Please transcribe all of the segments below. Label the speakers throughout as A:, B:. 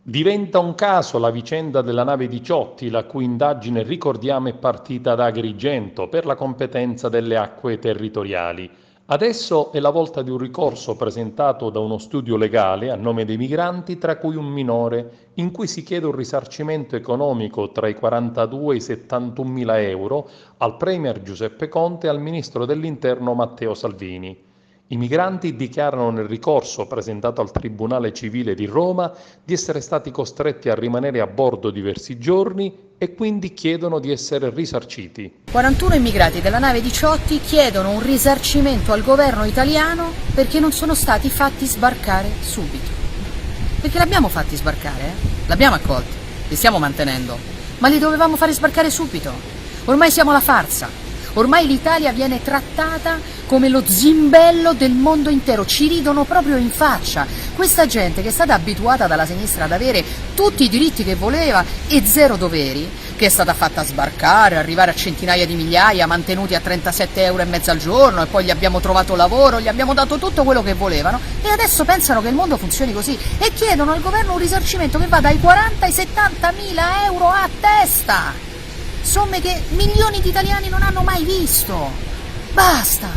A: Diventa un caso la vicenda della nave Diciotti, la cui indagine, ricordiamo, è partita da Agrigento per la competenza delle acque territoriali. Adesso è la volta di un ricorso presentato da uno studio legale a nome dei migranti, tra cui un minore, in cui si chiede un risarcimento economico tra i 42 e i 71 mila euro al Premier Giuseppe Conte e al Ministro dell'Interno Matteo Salvini. I migranti dichiarano nel ricorso presentato al Tribunale Civile di Roma di essere stati costretti a rimanere a bordo diversi giorni e quindi chiedono di essere risarciti.
B: 41 immigrati della nave Diciotti chiedono un risarcimento al governo italiano perché non sono stati fatti sbarcare subito. Perché l'abbiamo fatti sbarcare, L'abbiamo accolti, li stiamo mantenendo, ma li dovevamo fare sbarcare subito. Ormai siamo la farsa. Ormai l'Italia viene trattata come lo zimbello del mondo intero, ci ridono proprio in faccia. Questa gente che è stata abituata dalla sinistra ad avere tutti i diritti che voleva e zero doveri, che è stata fatta sbarcare, arrivare a centinaia di migliaia, mantenuti a 37,50 € al giorno e poi gli abbiamo trovato lavoro, gli abbiamo dato tutto quello che volevano e adesso pensano che il mondo funzioni così e chiedono al governo un risarcimento che va dai 40 ai 70 mila euro a testa. Somme che milioni di italiani non hanno mai visto. Basta,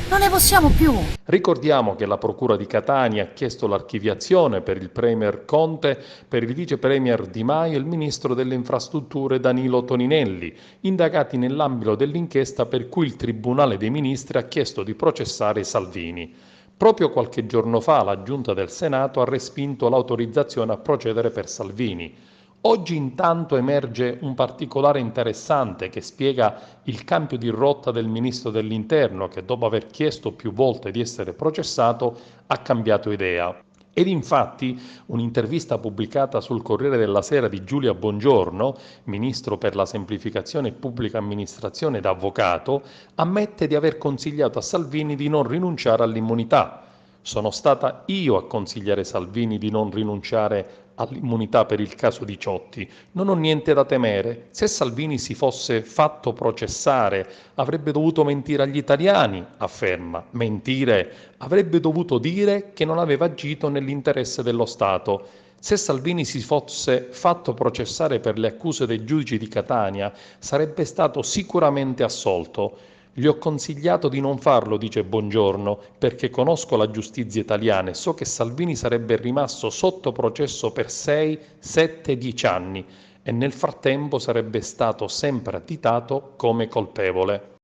B: non ne possiamo più.
A: Ricordiamo che la Procura di Catania ha chiesto l'archiviazione per il Premier Conte, per il Vice Premier Di Maio e il Ministro delle Infrastrutture Danilo Toninelli, indagati nell'ambito dell'inchiesta per cui il Tribunale dei Ministri ha chiesto di processare Salvini. Proprio qualche giorno fa la Giunta del Senato ha respinto l'autorizzazione a procedere per Salvini. Oggi intanto emerge un particolare interessante che spiega il cambio di rotta del Ministro dell'Interno che dopo aver chiesto più volte di essere processato ha cambiato idea. Ed infatti un'intervista pubblicata sul Corriere della Sera di Giulia Bongiorno, Ministro per la Semplificazione e Pubblica Amministrazione ed avvocato, ammette di aver consigliato a Salvini di non rinunciare all'immunità. Sono stata io a consigliare Salvini di non rinunciare all'immunità per il caso Diciotti. Non ho niente da temere. Se Salvini si fosse fatto processare, avrebbe dovuto mentire agli italiani, afferma. Mentire, avrebbe dovuto dire che non aveva agito nell'interesse dello Stato. Se Salvini si fosse fatto processare per le accuse dei giudici di Catania, sarebbe stato sicuramente assolto. Gli ho consigliato di non farlo, dice Bongiorno, perché conosco la giustizia italiana e so che Salvini sarebbe rimasto sotto processo per 6, 7, 10 anni e nel frattempo sarebbe stato sempre additato come colpevole.